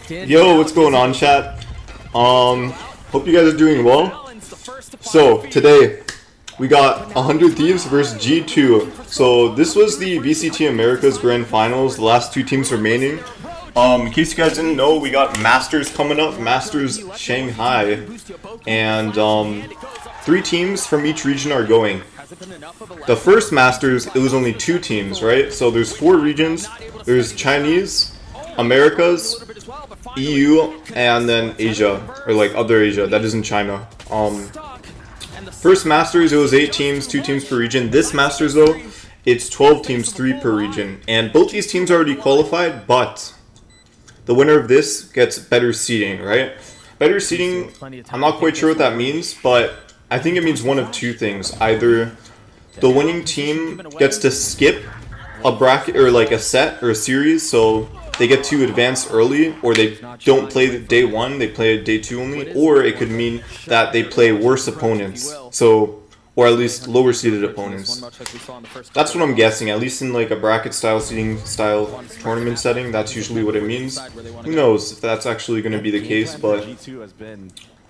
Yo, what's going on, chat? Hope you guys are doing well. So, today, we got 100 Thieves versus G2. So, this was the VCT Americas Grand Finals, the last two teams remaining. In case you guys didn't know, we got Masters coming up, Masters Shanghai. And, 3 teams from each region are going. The first Masters, it was only 2 teams, right? So, there's 4 regions. There's Chinese, Americas, EU, and then Asia, or like other Asia, that isn't China. First Masters, it was 8 teams, 2 teams per region. This Masters though, it's 12 teams, 3 per region. And both these teams already qualified, but the winner of this gets better seeding, right? Better seeding, I'm not quite sure what that means, but I think it means one of 2 things. Either the winning team gets to skip a bracket, or like a set, or a series, so they get to advance early, or they don't play day 1, they play day 2 only, or it could mean that they play worse opponents, so, or at least lower seeded opponents. That's what I'm guessing, at least in like a bracket style seeding style tournament setting, that's usually what it means. Who knows if that's actually going to be the case, but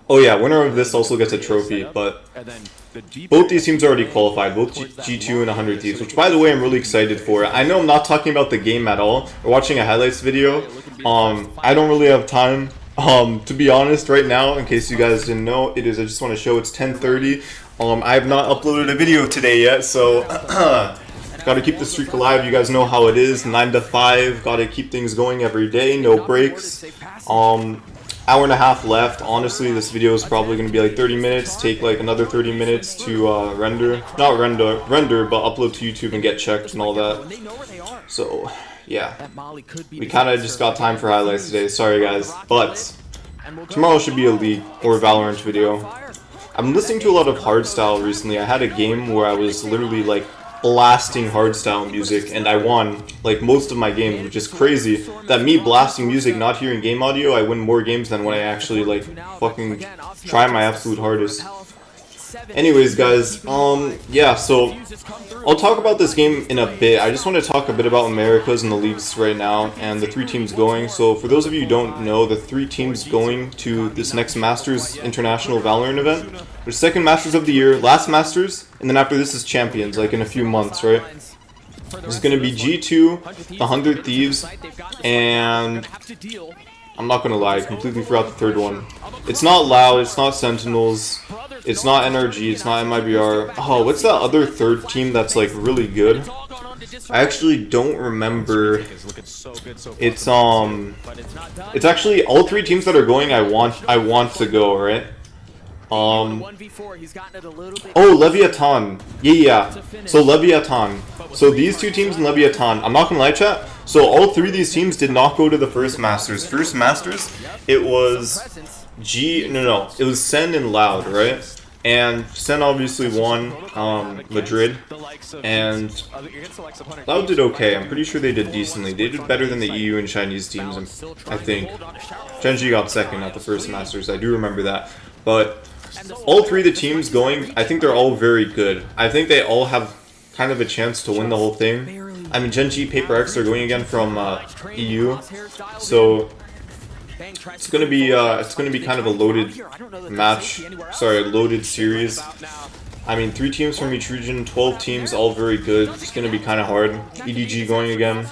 oh yeah, winner of this also gets a trophy, but both these teams are already qualified, both G2 and 100 Thieves, which by the way I'm really excited for. I know I'm not talking about the game at all, or watching a highlights video. I don't really have time, to be honest, right now, in case you guys didn't know, I just want to show it's 10:30. I have not uploaded a video today yet, so gotta keep the streak alive. You guys know how it is, 9 to 5, gotta keep things going every day, no breaks. Hour and a half left. Honestly, this video is probably going to be like 30 minutes. Take like another 30 minutes to render, but upload to YouTube and get checked and all that. So, yeah. We kind of just got time for highlights today. Sorry, guys. But tomorrow should be a League or Valorant video. I'm listening to a lot of hardstyle recently. I had a game where I was literally like blasting hardstyle music, and I won like most of my games, which is crazy that me blasting music, not hearing game audio, I win more games than when I actually like fucking try my absolute hardest. Anyways, guys, yeah, so I'll talk about this game in a bit. I just want to talk a bit about Americas and the leagues right now and the 3 teams going. So for those of you who don't know, the 3 teams going to this next Masters International Valorant event, the second Masters of the year, last Masters, and then after this is Champions, like in a few months, right? It's going to be G2, the 100 Thieves, and I'm not going to lie, I completely forgot the third one. It's not Loud, it's not Sentinels, it's not NRG, it's not MIBR. Oh, what's that other third team that's like really good? I actually don't remember. It's actually all 3 teams that are going I want to go, right? Oh, Leviathan. Yeah. So Leviathan. So these 2 teams in Leviathan, I'm not gonna lie, chat. So all 3 of these teams did not go to the first Masters. First Masters, it was it was Sen and Loud, right? And Sen obviously won Madrid, and Loud did okay. I'm pretty sure they did decently. They did better than the EU and Chinese teams, I think. Genji got second at the first Masters, I do remember that. But all 3 of the teams going, I think they're all very good. I think they all have kind of a chance to win the whole thing. I mean, Genji, Paper X are going again from EU, so it's gonna be kind of a loaded match. Sorry, a loaded series. I mean, 3 teams from each region, 12 teams, all very good. It's gonna be kind of hard. EDG going again.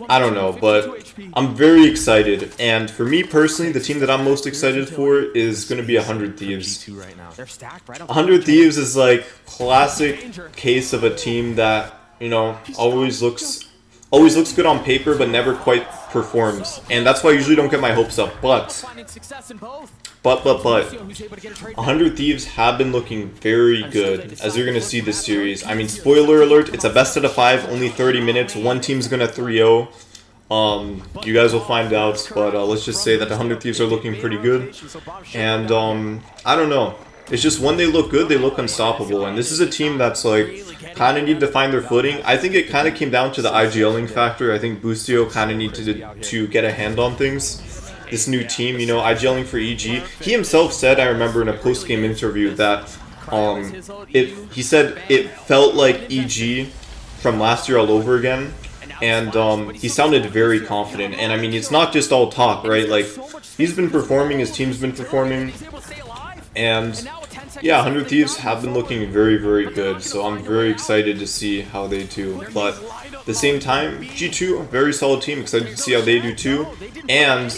I don't know, but I'm very excited. And for me personally, the team that I'm most excited for is gonna be 100 Thieves. 100 Thieves is like classic case of a team that, you know, always looks good on paper, but never quite performs. And that's why I usually don't get my hopes up. But 100 Thieves have been looking very good, as you're going to see this series. I mean, spoiler alert, it's a best out of 5, only 30 minutes. One team's going to 3-0. You guys will find out, but let's just say that the 100 Thieves are looking pretty good. And, I don't know. It's just when they look good, they look unstoppable. And this is a team that's like kind of need to find their footing. I think it kind of came down to the IGLing factor. I think Boostio kind of needed to get a hand on things. This new team, you know, IGLing for EG. He himself said, I remember in a post-game interview, that he said it felt like EG from last year all over again. and he sounded very confident. And I mean, it's not just all talk, right? Like, he's been performing, his team's been performing, and yeah, 100 Thieves have been looking very, very good, so I'm very excited to see how they do. But at the same time, G2, very solid team, excited to see how they do too. And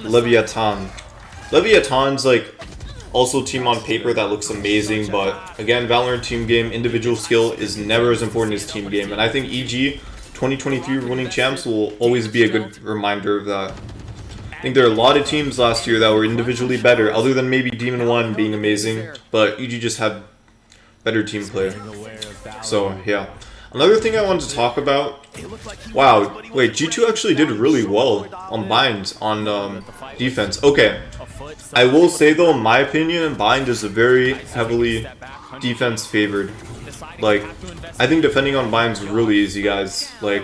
Leviathan. Leviathan's like also a team on paper that looks amazing, but again, Valorant team game, individual skill is never as important as team game. And I think EG 2023 winning champs will always be a good reminder of that. I think there are a lot of teams last year that were individually better, other than maybe Demon 1 being amazing, but EG just had better team play. So, yeah. Another thing I wanted to talk about, wow, wait, G2 actually did really well on Bind, on defense. Okay, I will say though, in my opinion, Bind is a very heavily defense favored. Like, I think defending on Bind's really easy, guys. Like,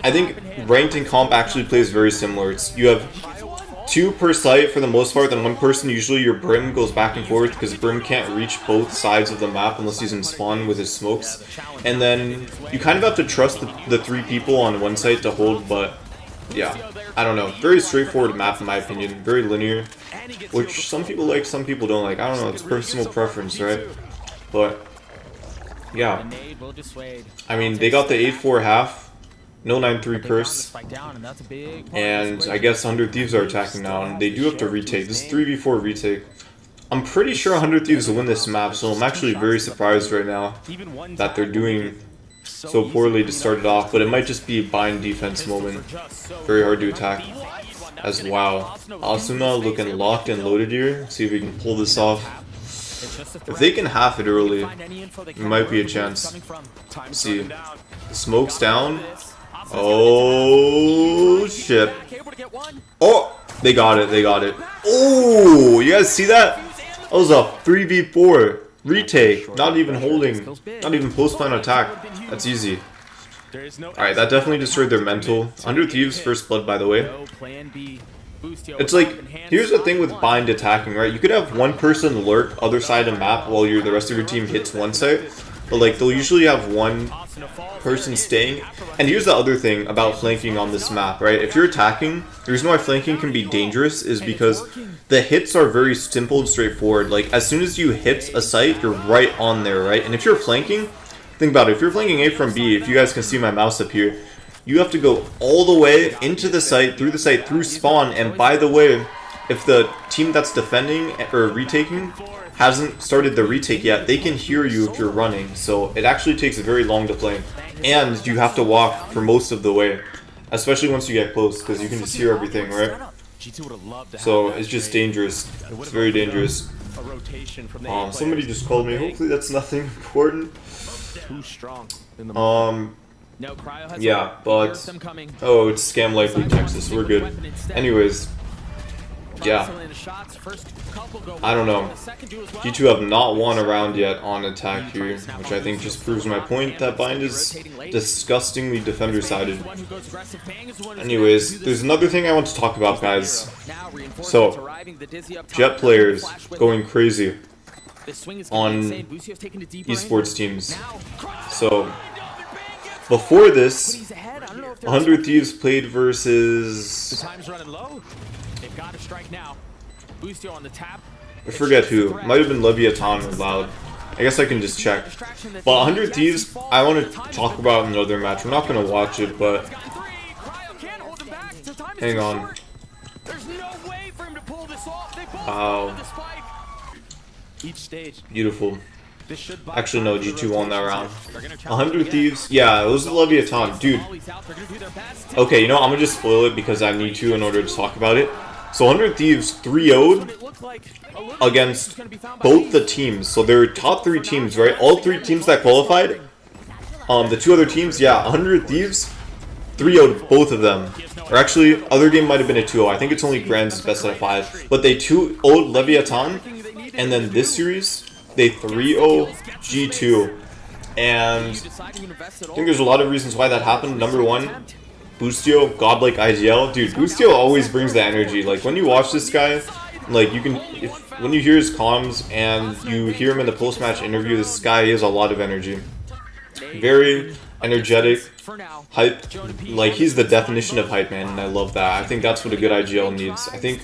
I think ranked and comp actually plays very similar. You have 2 per site for the most part, then 1 person, usually your Brim goes back and forth because Brim can't reach both sides of the map unless he's in spawn with his smokes. And then you kind of have to trust the 3 people on one site to hold, but yeah, I don't know. Very straightforward map in my opinion, very linear, which some people like, some people don't like. I don't know, it's personal preference, right? But yeah, I mean, they got the 8-4 half, no 9-3 curse, and I guess 100 Thieves are attacking now, and they do have to retake. This is 3v4 retake. I'm pretty sure 100 Thieves will win this map, so I'm actually very surprised right now that they're doing so poorly to start it off, but it might just be a bind defense moment. Very hard to attack. As wow. Asuna looking locked and loaded here. See if we can pull this off. If they can half it early, it might be a chance. Let's see. Smoke's down. Oh shit. Oh! They got it, they got it. Oh! You guys see that? That was a 3v4 retake. Not even holding. Not even post-plan attack. That's easy. Alright, that definitely destroyed their mental. 100 Thieves first blood, by the way. It's like, here's the thing with bind attacking, right? You could have one person lurk other side of map while the rest of your team hits one site. But like, they'll usually have one person staying. And here's the other thing about flanking on this map, right? If you're attacking, the reason why flanking can be dangerous is because the hits are very simple and straightforward. Like, as soon as you hit a site, you're right on there, right? And if you're flanking, think about it. If you're flanking A from B, if you guys can see my mouse up here, you have to go all the way into the site, through spawn. And by the way, if the team that's defending or retaking hasn't started the retake yet, they can hear you if you're running. So it actually takes very long to play. And you have to walk for most of the way, especially once you get close, because you can just hear everything, right? So it's just dangerous. It's very dangerous. Somebody just called me. Hopefully that's nothing important. Yeah, but oh, it's scam likely Texas. We're good. Anyways, yeah. I don't know. G2 have not won a round yet on attack here, which I think just proves my point that bind is disgustingly defender-sided. Anyways, there's another thing I want to talk about, guys. So, Jet players going crazy on esports teams. So, before this, 100 Thieves played versus... I forget who. Might have been Leviathan or Loud. I guess I can just check. But 100 Thieves, I want to talk about another match. I'm not going to watch it, but... Hang on. Wow. Beautiful. Actually, no, G2 won that round. 100 Thieves. Yeah, it was the Leviathan. Dude. Okay, you know, I'm going to just spoil it because I need to in order to talk about it. So 100 Thieves 3-0'd against both the teams. So there were top 3 teams, right? All 3 teams that qualified. The 2 other teams, yeah, 100 Thieves 3-0'd both of them. Or actually, other game might have been a 2-0. I think it's only Grand's best out of 5. But they 2-0'd Leviathan. And then this series, they 3-0 G2. And I think there's a lot of reasons why that happened. Number 1, Boostio, godlike IGL. Dude, Boostio always brings the energy. Like, when you watch this guy, like, you can... when you hear his comms and you hear him in the post-match interview, this guy has a lot of energy. Very energetic, hype. Like, he's the definition of hype, man, and I love that. I think that's what a good IGL needs. I think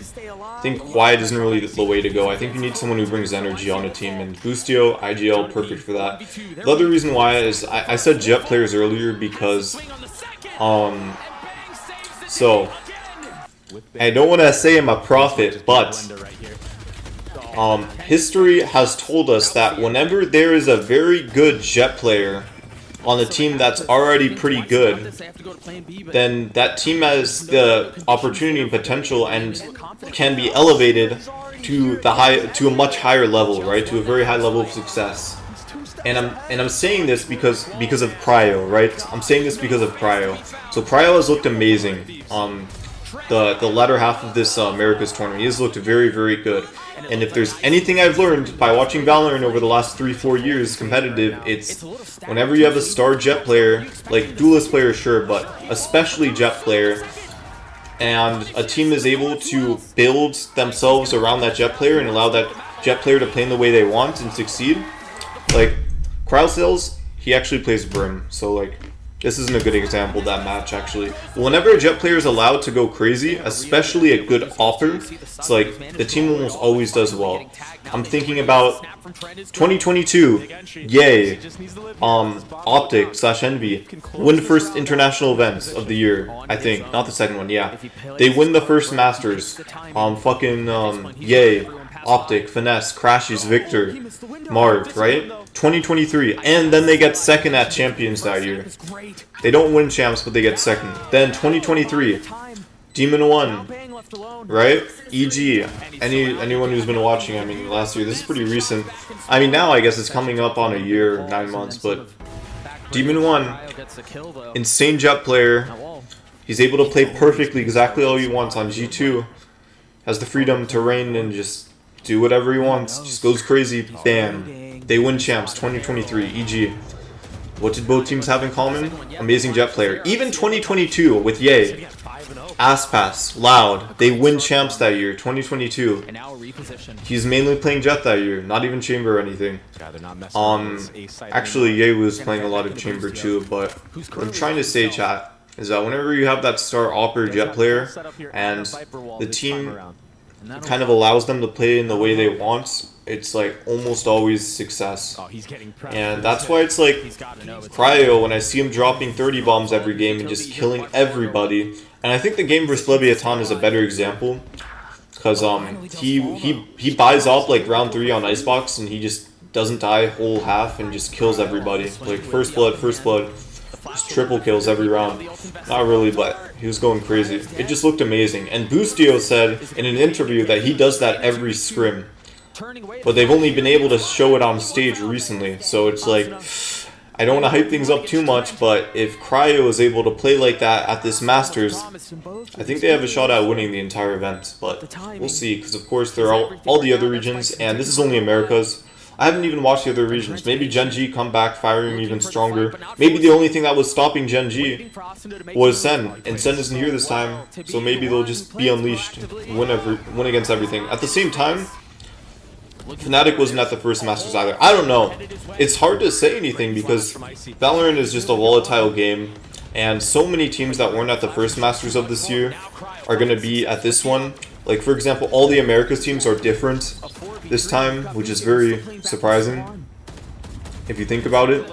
quiet isn't really the way to go. I think you need someone who brings energy on a team, and Boostio, IGL, perfect for that. The other reason why is I said Jet players earlier because, so, I don't want to say I'm a prophet, but history has told us that whenever there is a very good Jet player on a team that's already pretty good, then that team has the opportunity and potential and can be elevated to a much higher level, right? To a very high level of success. And I'm saying this because of Cryo, right? I'm saying this because of Cryo. So Cryo has looked amazing. The latter half of this America's tournament, he has looked very, very good. And if there's anything I've learned by watching Valorant over the last 3-4 years competitive, it's whenever you have a star Jet player, like duelist player, sure, but especially Jet player, and a team is able to build themselves around that Jet player and allow that Jet player to play in the way they want and succeed. Like, Crowsales, he actually plays Brim, so like, this isn't a good example of that match, actually. Whenever a Jet player is allowed to go crazy, especially a good offer, it's like, the team almost always does well. I'm thinking about 2022, yay, Optic/Envy, win the first international events of the year, I think. Not the second one, yeah. They win the first Masters, yay. Optic, Finesse, Crashies, Victor, Mark, right? 2023, and then they get second at Champions that year. They don't win champs, but they get second. Then 2023, Demon 1, right? EG, anyone who's been watching, I mean, last year, this is pretty recent. I mean, now I guess it's coming up on a year, 9 months, but Demon 1, insane Jet player. He's able to play perfectly, exactly all he wants on G2. Has the freedom to reign and just do whatever he wants, just goes crazy, bam. They win champs, 2023, EG. What did both teams have in common? Amazing Jet player. Even 2022 with Ye, Aspas, Loud, they win champs that year, 2022. He's mainly playing Jet that year, not even Chamber or anything. Actually, Ye was playing a lot of Chamber too, but what I'm trying to say, chat, is that whenever you have that star Opper Jet player, and the team kind of allows them to play in the way they want, it's like almost always success. And that's why it's like Cryo, when I see him dropping 30 bombs every game and just killing everybody. And I think the game versus Leviathan is a better example, because he buys off like round 3 on Icebox and he just doesn't die whole half and just kills everybody. Like first blood, just triple kills every round. Not really, but he was going crazy. It just looked amazing. And Boostio said in an interview that he does that every scrim. But they've only been able to show it on stage recently. So it's like, I don't want to hype things up too much, but if Cryo is able to play like that at this Masters, I think they have a shot at winning the entire event. But we'll see, because of course there are all the other regions, and this is only Americas. I haven't even watched the other regions. Maybe Gen G come back firing even stronger. Maybe the only thing that was stopping Gen G was Sen, and Sen isn't here this time, so maybe they'll just be unleashed, win against everything. At the same time, Fnatic wasn't at the first Masters either. I don't know. It's hard to say anything because Valorant is just a volatile game, and so many teams that weren't at the first Masters of this year are going to be at this one. Like, for example, all the Americas teams are different this time, which is very surprising if you think about it.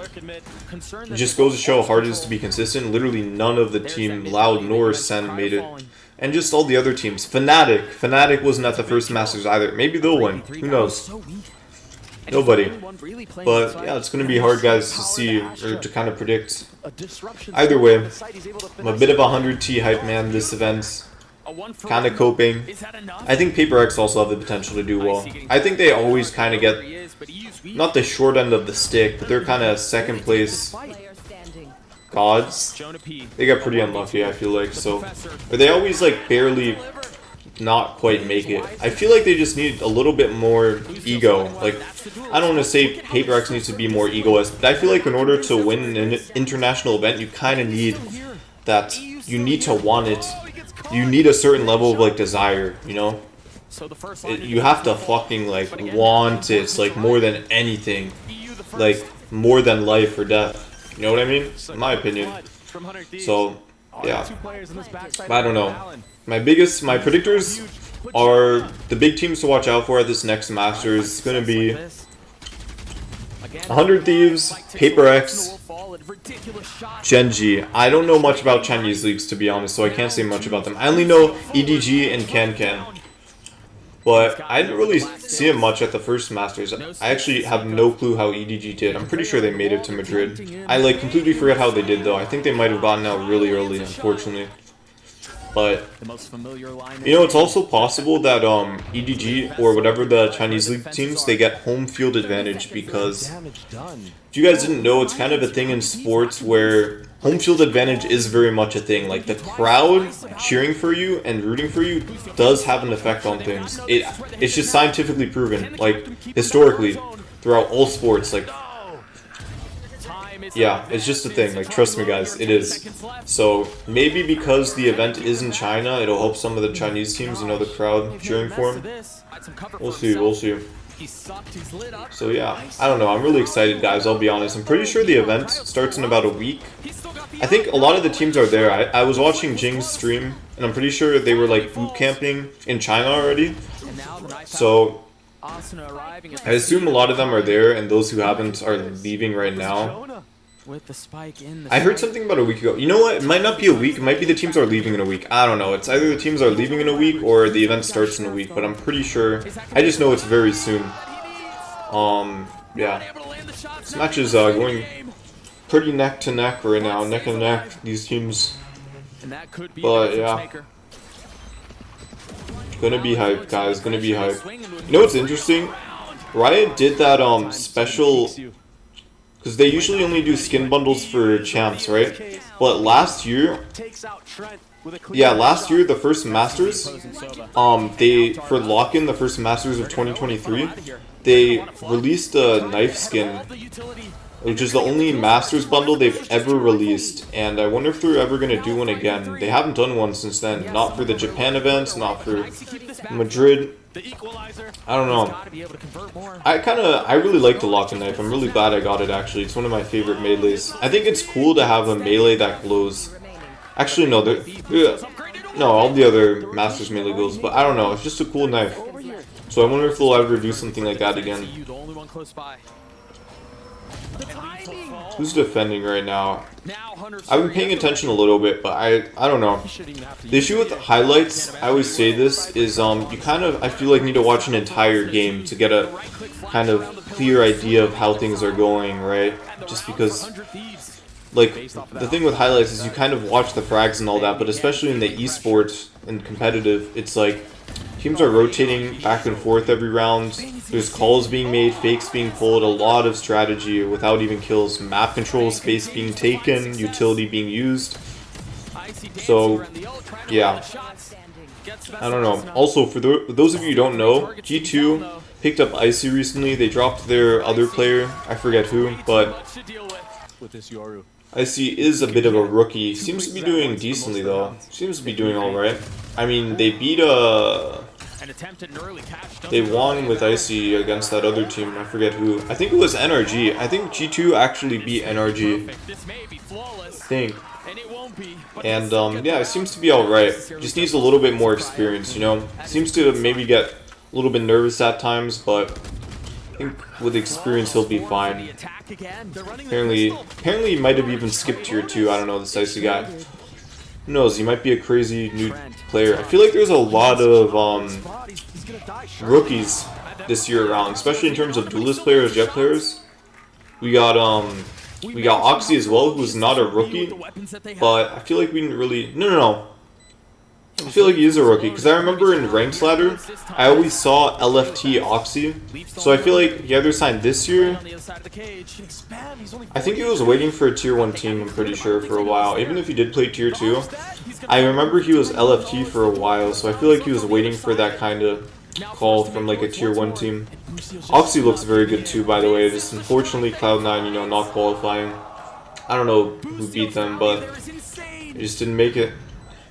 It just goes to show how hard it is to be consistent. Literally none of the team, Loud nor Sen, made it. And just all the other teams. Fnatic wasn't at the first Masters either. Maybe they'll win. Who knows? Nobody. But yeah, it's going to be hard, guys, to see or to kind of predict. Either way, I'm a bit of a 100T hype man this event. Kind of coping. I think Paper X also have the potential to do well. I think they always kind of get, not the short end of the stick, but they're kind of second place gods. They got pretty unlucky, I feel like, so. Or they always like barely not quite make it. I feel like they just need a little bit more ego. Like, I don't want to say Paper X needs to be more egoist, but I feel like in order to win an international event, you kind of need that, you need to want it. You need a certain level of like desire, you know? You have to fucking like want it, like more than anything. Like more than life or death. You know what I mean? In my opinion. So, yeah. But I don't know. My predictors are the big teams to watch out for at this next Masters. It's going to be 100 Thieves, Paper X, Genji. I don't know much about Chinese leagues, to be honest, so I can't say much about them. I only know EDG and Can. But I didn't really see him much at the first Masters. I actually have no clue how EDG did. I'm pretty sure they made it to Madrid. I like completely forget how they did though. I think they might have gotten out really early, unfortunately. But you know, it's also possible that EDG or whatever the Chinese league teams, they get home field advantage because if you guys didn't know, it's kind of a thing in sports where home field advantage is very much a thing. Like the crowd cheering for you and rooting for you does have an effect on things. It's just scientifically proven, like historically throughout all sports. Like, yeah, it's just a thing. Like, trust me, guys, it is. So maybe because the event is in China, it'll help some of the Chinese teams. You know, the crowd cheering for him. We'll see. We'll see. So yeah, I don't know. I'm really excited, guys. I'll be honest. I'm pretty sure the event starts in about a week. I think a lot of the teams are there. I was watching Jing's stream, and I'm pretty sure they were like boot camping in China already. So I assume a lot of them are there, and those who haven't are leaving right now. I heard something about a week ago. You know what? It might not be a week. It might be the teams are leaving in a week. I don't know. It's either the teams are leaving in a week or the event starts in a week. But I'm pretty sure. I just know it's very soon. Yeah. This match is going pretty neck to neck right now. Neck and neck. These teams. But yeah. Gonna be hype, guys. Gonna be hype. You know what's interesting? Riot did that special. Because they usually only do skin bundles for champs, right? But last year, yeah, last year, the first Masters, for lock-in, the first Masters of 2023, they released a knife skin, which is the only Masters bundle they've ever released. And I wonder if they're ever going to do one again. They haven't done one since then. Not for the Japan events, not for Madrid. I don't know. I really like the lock-in knife. I'm really glad I got it, actually. It's one of my favorite melees. I think it's cool to have a melee that glows. Actually, no, no, all the other Masters melee glows, but I don't know. It's just a cool knife. So I wonder if they'll ever do something like that again. Who's defending right now? I've been paying attention a little bit, but I don't know. The issue with the highlights, I always say this, is you kind of, I feel like, need to watch an entire game to get a kind of clear idea of how things are going, right? Just because, like, the thing with highlights is you kind of watch the frags and all that, but especially in the esports and competitive, it's like teams are rotating back and forth every round. There's calls being made, fakes being pulled, a lot of strategy without even kills. Map control, space being taken, utility being used. So, yeah. I don't know. Also, for those of you who don't know, G2 picked up Icy recently. They dropped their other player. I forget who, but Icy is a bit of a rookie. Seems to be doing decently, though. Seems to be doing alright. I mean, they beat they won with Icy against that other team. I forget who. I think it was NRG. I think G2 actually beat NRG. I think. And yeah, it seems to be alright. Just needs a little bit more experience, you know. Seems to maybe get a little bit nervous at times, but I think with experience he'll be fine. Apparently he might have even skipped tier 2. I don't know, this Icy guy. Who knows, he might be a crazy new player. I feel like there's a lot of rookies this year around, especially in terms of duelist players, jet players. We got Oxy as well, who's not a rookie, but I feel like we didn't really... No. I feel like he is a rookie, because I remember in Ranked Ladder, I always saw LFT Oxy, so I feel like he either signed this year... I think he was waiting for a tier 1 team, I'm pretty sure, for a while, even if he did play tier 2. I remember he was LFT for a while, so I feel like he was waiting for that kind of call from like a tier 1 team. Oxy looks very good too, by the way, just unfortunately Cloud9, you know, not qualifying. I don't know who beat them, but they just didn't make it.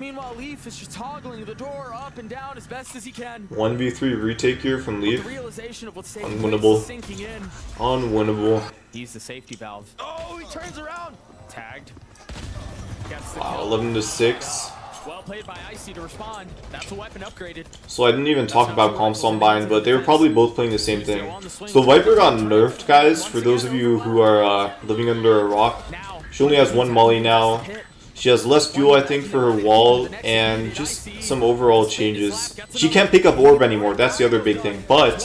Meanwhile, Leaf is just toggling the door up and down as best as he can. 1v3 retake here from Leaf. The realization of what's taking Unwinnable. place is sinking in. Unwinnable. He's the safety valve. Oh, he turns around. Tagged. Wow, 11 to 6. Well played by Icy to respond. That's a weapon upgraded. So I didn't even talk about comps on Bind, but they were probably both playing the same thing. So Viper got nerfed, guys, for those of you who are living under a rock. She only has 1 molly now. She has less fuel, I think, for her wall, and just some overall changes. She can't pick up orb anymore, that's the other big thing. But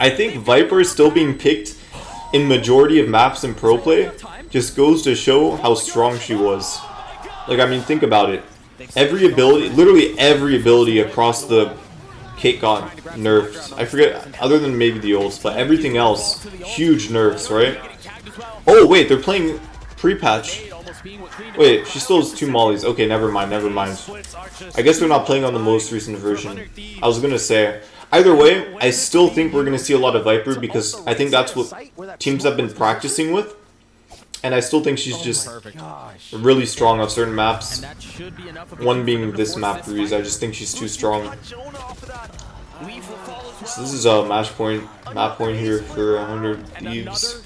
I think Viper is still being picked in majority of maps in pro play. Just goes to show how strong she was. Like, I mean, think about it. Every ability, literally every ability across the kit got nerfed. I forget, other than maybe the ults, but everything else, huge nerfs, right? Oh, wait, they're playing pre-patch. Wait, she still has 2 mollies. Okay, never mind, never mind. I guess they're not playing on the most recent version. I was gonna say. Either way, I still think we're gonna see a lot of Viper because I think that's what teams have been practicing with. And I still think she's just really strong on certain maps. One being this map, Breeze. I just think she's too strong. So this is a map point here for 100 Thieves.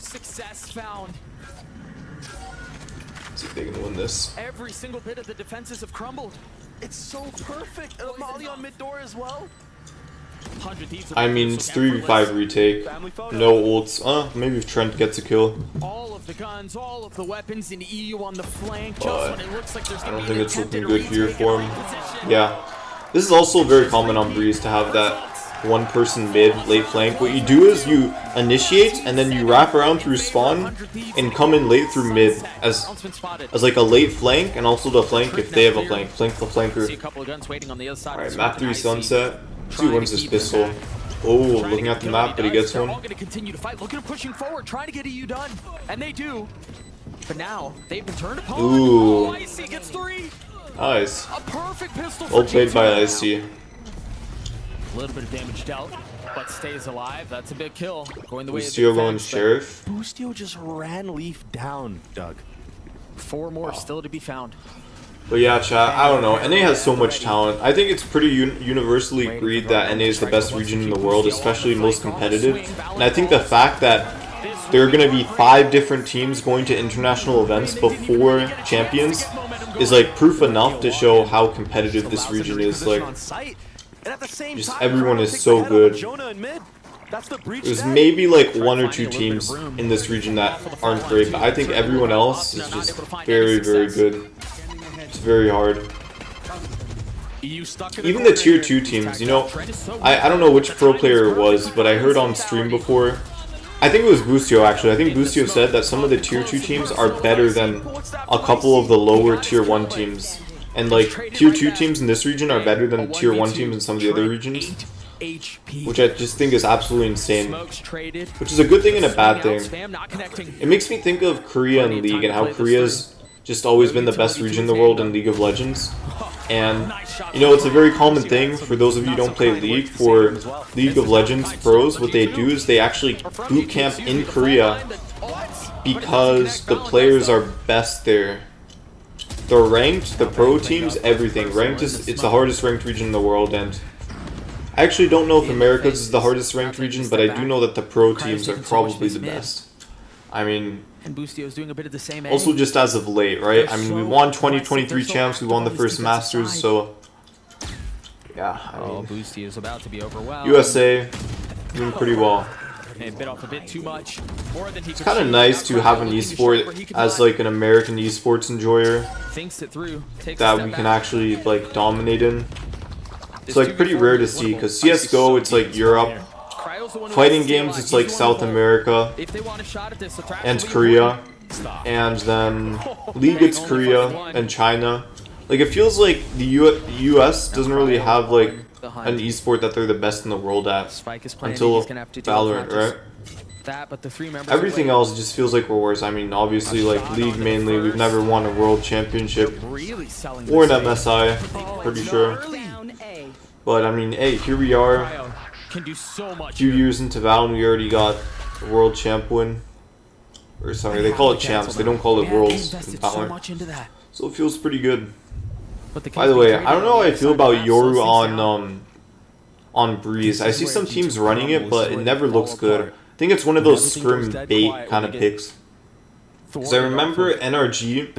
See if they can win this. Every single bit of the defenses have crumbled. It's so perfect. Molly on mid door as well. I mean, it's 3v5 retake. No ults. Maybe if Trent gets a kill. All of the guns, all of the weapons in EU on the flank. But I don't think it's looking good here for him. Yeah. This is also very common on Breeze to have that one person mid, late flank. What you do is you initiate and then you wrap around through spawn and come in late through mid as like a late flank, and also the flank if they have a flank. Flank the flanker. Alright, map 3 sunset. Let's see who wins this pistol. Oh, looking at the map, but he gets one. Look at him pushing forward, trying to get EU done. And they do. But now, they've been turned upon. Ooh. Oh, Icy gets 3. Nice. A perfect pistol. Well played by Icy. A little bit of damage dealt, but stays alive. That's a big kill. Going the way of the Boostio going Sheriff. Boostio just ran Leaf down, Doug. 4 more still to be found. But yeah, chat, I don't know. NA has so much talent. I think it's pretty universally agreed that NA is the best region in the world, especially most competitive. And I think the fact that there are going to be 5 different teams going to international events before champions is like proof enough to show how competitive this region is. Like, just everyone is so good. There's maybe like 1 or 2 teams in this region that aren't great, but I think everyone else is just very, very good. It's very hard. Even the tier 2 teams, you know, I don't know which pro player it was, but I heard on stream before. I think it was Boostio actually. I think Boostio said that some of the tier 2 teams are better than a couple of the lower tier 1 teams. And like tier 2 teams in this region are better than tier 1 teams in some of the other regions. Which I just think is absolutely insane. Which is a good thing and a bad thing. It makes me think of Korea and League and how Korea's just always been the best region in the world in League of Legends. And, you know, it's a very common thing for those of you who don't play League. For League of Legends pros, what they do is they actually boot camp in Korea because the players are best there. They're ranked, the pro teams, everything. Ranked is, it's the hardest ranked region in the world, and I actually don't know if Americas is the hardest ranked region, but I do know that the pro teams are probably the best. I mean, and Boostio's doing a bit of the same. Also just as of late, right? I mean, we won 2023 champs, we won the first Masters, so yeah, I mean, Boostio's about to be overwhelmed. USA doing pretty well. And bit off a bit too much. More than he It's kind of nice to have an esport as like an American esports enjoyer that we can actually like dominate in. It's like pretty rare to see because CS:GO it's like Europe. Fighting games, it's like South America and Korea, and then League, it's Korea and China. Like, it feels like the US doesn't really have like an esport that they're the best in the world at until Valorant, right? Everything else just feels like we're worse. I mean, obviously, like League mainly, we've never won a world championship or an MSI, pretty sure. But I mean, hey, here we are. A few years into Val, and we already got a world champ win. Or sorry, they call it champs. They don't call it worlds in Valorant. So it feels pretty good. But the By the way, I don't know how I feel about Yoru on Breeze. I see some teams running it, but it never looks good. I think it's one of those scrim bait kind of picks. Because I remember NRG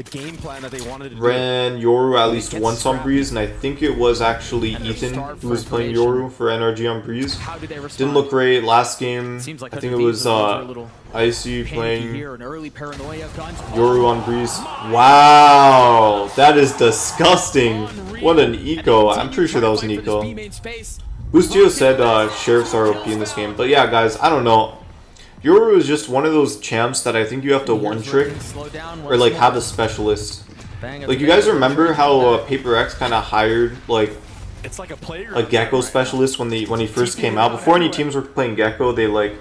ran Yoru at least once on Breeze, and I think it was actually Ethan who was playing Yoru for NRG on Breeze. Didn't look great last game. I think it was Icy playing Yoru on Breeze. Wow, that is disgusting. What an eco. I'm pretty sure that was an eco. Boostio said Sheriffs are OP in this game, but yeah, guys, I don't know. Yoru is just one of those champs that I think you have to one trick or like have a specialist. Like, you guys remember how Paper X kind of hired like a Gecko specialist when he first came out? Before any teams were playing Gecko, they like,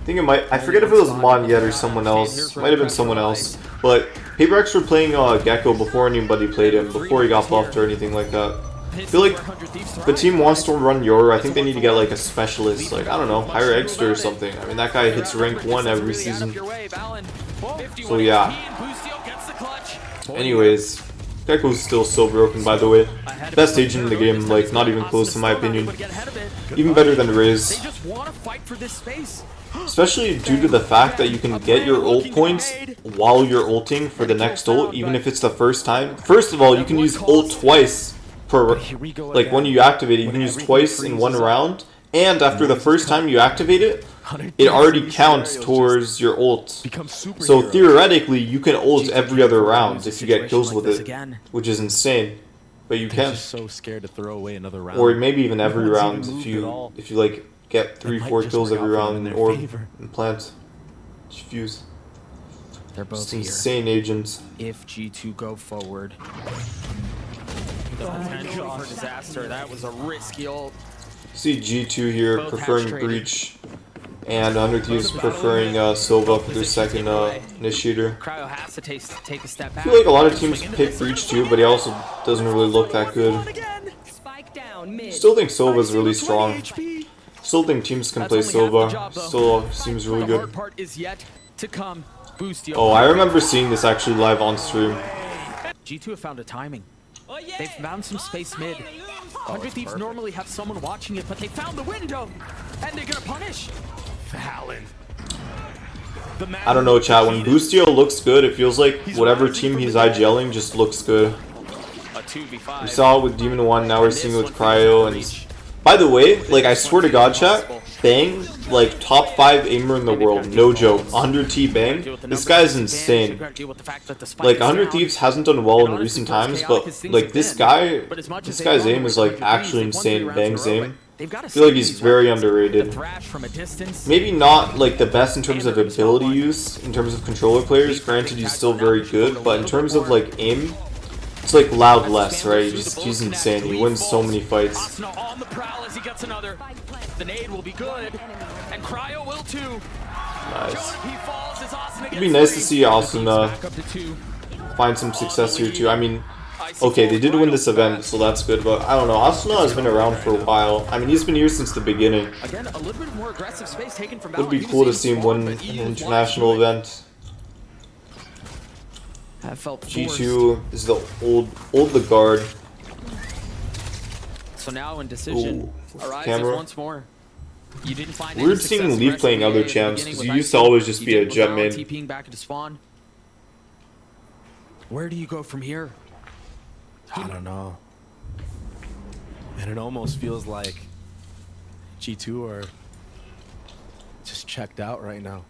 I forget if it was Mon yet or someone else. Might have been someone else. But Paper X were playing Gecko before anybody played him, before he got buffed or anything like that. I feel like if a team wants to run Yoru, I think they need to get like a specialist, like, I don't know, hire Eggster or something. I mean, that guy hits rank 1 every season. So yeah. Anyways, Gecko's still so broken, by the way. Best agent in the game, like, not even close in my opinion. Even better than Riz. Especially due to the fact that you can get your ult points while you're ulting for the next ult, even if it's the first time. First of all, you can use ult twice. Like, when you activate it, you can use twice in one round, and after the first time you activate it, it already counts towards your ult. So theoretically, you can ult every other round if you get kills with it, which is insane. But you can. Or maybe even every round if you like get 3-4 kills every round in orb and plant. Fuse. They're both just insane agents. If G2 go forward. The potential for disaster. That was a risky ult. See G2 here preferring Breach, and 100 Thieves preferring Silva for their second initiator. Cryo has to take a step back. I feel like a lot of teams pick Breach too, but he also doesn't really look that good. Still think Silva's really strong. Still think teams can play Silva. Still seems really good. Oh, I remember seeing this actually live on stream. G2 have found a timing. They've found some space mid. 100 Thieves normally have someone watching it, but they found the window, and they're gonna punish. I don't know, chat. When Boostio looks good, it feels like whatever team he's IGLing just looks good. We saw it with Demon 1, now we're seeing it with Cryo. And by the way, like, I swear to God, chat, Bang, like, top 5 aimer in the world, no joke. 100T Bang, this guy is insane. Like, 100 Thieves hasn't done well in recent times, but like, this guy's aim is like actually insane. Bang's aim. I feel like he's very underrated. Maybe not like the best in terms of ability use, in terms of controller players. Granted, he's still very good, but in terms of like aim, it's like Loud less, right? He's insane. He wins so many fights. The nade will be good, and Cryo will too. Nice. It'd be nice to see Asuna find some success here too. I mean, okay, they did win this event, so that's good, but I don't know. Asuna has been around for a while. I mean, he's been here since the beginning. Again, a little bit more aggressive space taken from Would be cool to see him win an international event. G2 is the old guard. So now in decision, arises once more. You didn't find Weird seeing Leaf playing other champs, because he used to always just be a jet main. TPing back into spawn. Where do you go from here? I don't know. And it almost feels like G2 are just checked out right now.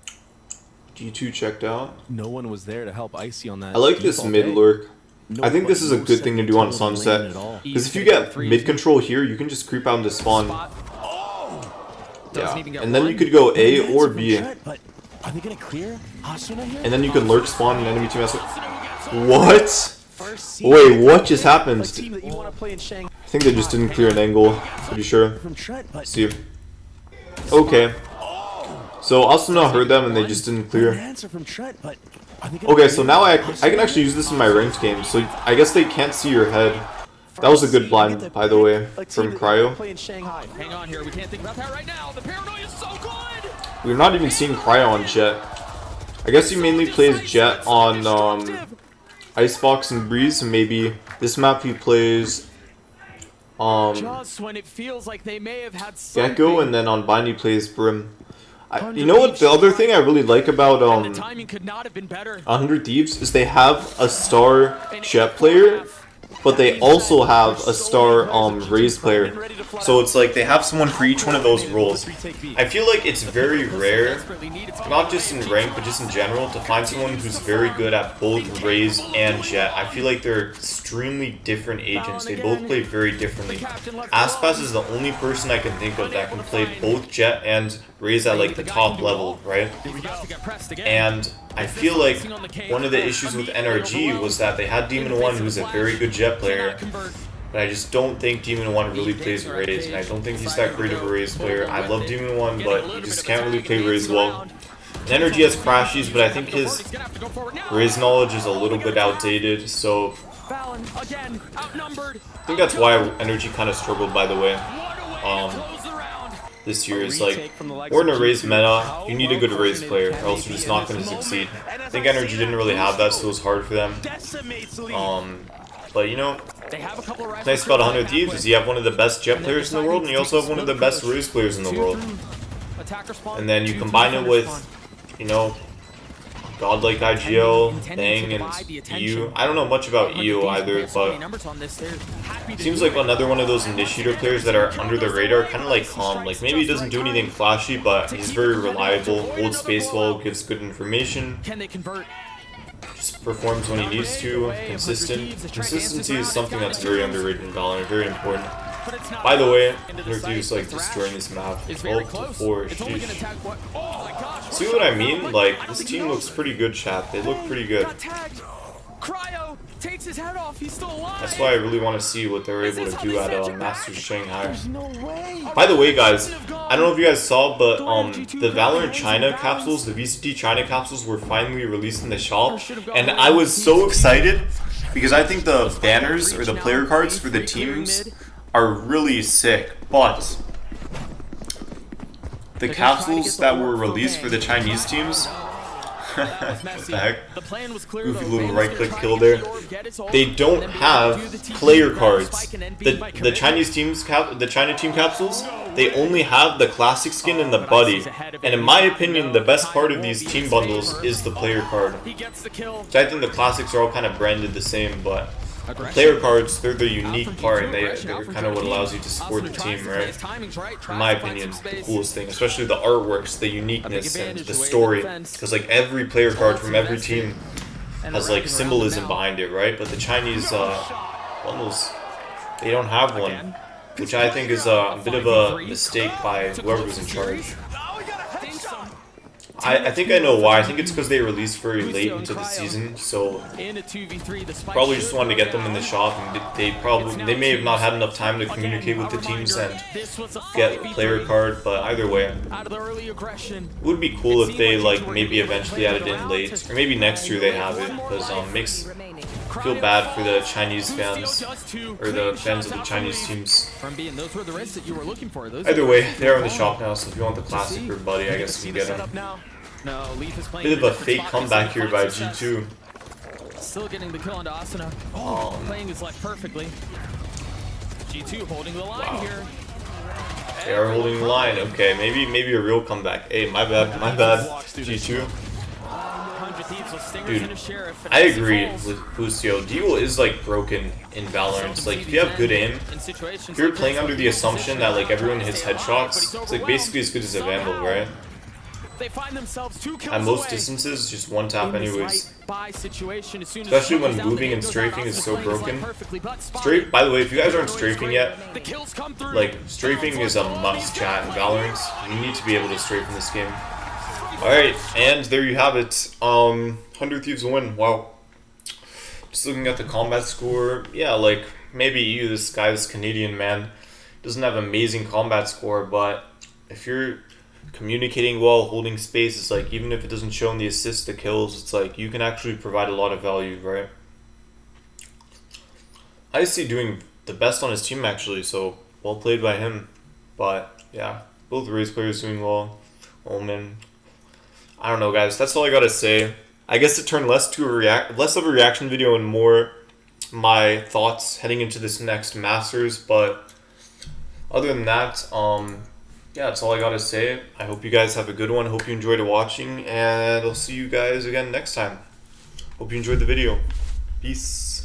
G2 checked out. No one was there to help Icy on that. I like this mid lurk. I think this is a good thing to do on Sunset, because if you get mid control here, you can just creep out into spawn. Yeah, and then you could go A or B. And then you can lurk spawn and enemy team has. What? Wait, what just happened? I think they just didn't clear an angle. Pretty sure. Let's see. Okay. So Asuna heard them and they just didn't clear. Okay, so now I can actually use this in my ranked game. So I guess they can't see your head. That was a good blind, by the way, from Cryo. Hang on here, we can't think about that right now. The paranoia is so good. We're not even seeing Cryo on Jet. I guess he mainly plays Jet on Icebox and Breeze, and maybe This map he plays Just when it feels like they may have had Gecko, and then on Bind he plays Brim. You know what? The other thing I really like about the timing could not have been better. 100 Thieves is they have a star Jet player, but they also have a star Raze player. So it's like they have someone for each one of those roles. I feel like it's very rare, not just in rank, but just in general, to find someone who's very good at both Raze and Jet. I feel like they're extremely different agents. They both play very differently. Aspas is the only person I can think of that can play both Jet and Raze at like the top level, right? And I feel like one of the issues with NRG was that they had Demon 1, who's a very good Jet player, but I just don't think Demon 1 really plays Raze, and I don't think he's that great of a Raze player. I love Demon 1, but he just can't really play Raze well. And NRG has crashies, but I think his Raze knowledge is a little bit outdated, so I think that's why NRG kind of struggled, by the way. This year is like, we're in a Raze meta, you need a good Raze player, or else you're just not going to succeed. I think NRG didn't really have that, so it was hard for them. But you know, nice about 100 Thieves is you have one of the best Jet players in the world, and you also have one of the best Raze players in the world. And then you combine it with, you know, godlike IGL, Bang, and EU. I don't know much about EU either, but seems like another one of those initiator players that are under the radar, kind of like Calm. Like, maybe he doesn't do anything flashy, but he's very reliable, holds space well, gives good information, just performs when he needs to, consistent. Consistency is something that's very underrated in Valorant, very important. By the way, Thieves like destroying this map. 12 to 4. Sheesh. See what I mean? Like, this team looks pretty good, chat. They look pretty good. That's why I really want to see what they're able to do at Masters Shanghai. By the way, guys, I don't know if you guys saw, but the Valorant China capsules, the VCT China capsules, were finally released in the shop, and I was so excited because I think the banners or the player cards for the teams are really sick, but the capsules that were released for the Chinese teams, what the heck? Goofy little right-click kill there. They don't have player cards. The Chinese teams the China team capsules, they only have the classic skin and the buddy. And in my opinion, the best part of these team bundles is the player card. So I think the classics are all kind of branded the same, but the player cards, they're the unique part, and they're kind of what allows you to support the team, right? In my opinion, the coolest thing, especially the artworks, the uniqueness, and the story. Because like every player card from every team has like symbolism behind it, right? But the Chinese bundles, they don't have one, which I think is a bit of a mistake by whoever was in charge. I think I know why. I think it's because they released very late into the season, so probably just wanted to get them in the shop, and they may have not had enough time to communicate with the teams and get a player card. But either way, it would be cool if they like maybe eventually added in late, or maybe next year they have it, because makes feel bad for the Chinese fans or the fans of the Chinese teams. Either way, they're in the shop now, so if you want the classic or buddy, I guess you can get them. Bit of a fake comeback here by G2. Still getting the kill onto Asuna. Playing his life perfectly. G2 holding the line here. They are holding the line. Okay, maybe a real comeback. Hey, my bad, G2. Dude, I agree with Busio. Deagle is like broken in Valorant. Like, if you have good aim, if you're playing under the assumption that like everyone hits headshots, it's like basically as good as a Vandal, right? At most distances, just one tap anyways. Especially when moving and strafing is so broken. By the way, if you guys aren't strafing yet, like, strafing is a must, chat, in Valorant. You need to be able to strafe in this game. Alright, and there you have it. 100 Thieves win. Wow. Just looking at the combat score, yeah, like, maybe you, this guy, this Canadian man, doesn't have amazing combat score, but if you're communicating well, holding space, it's like, even if it doesn't show in the assists, the kills, it's like, you can actually provide a lot of value, right? I see doing the best on his team, actually, so well played by him. But, yeah, both Raze players doing well. Omen. I don't know, guys, that's all I gotta say. I guess it turned less of a reaction video and more my thoughts heading into this next Masters. But other than that, yeah, that's all I gotta say. I hope you guys have a good one. Hope you enjoyed watching, and I'll see you guys again next time. Hope you enjoyed the video. Peace.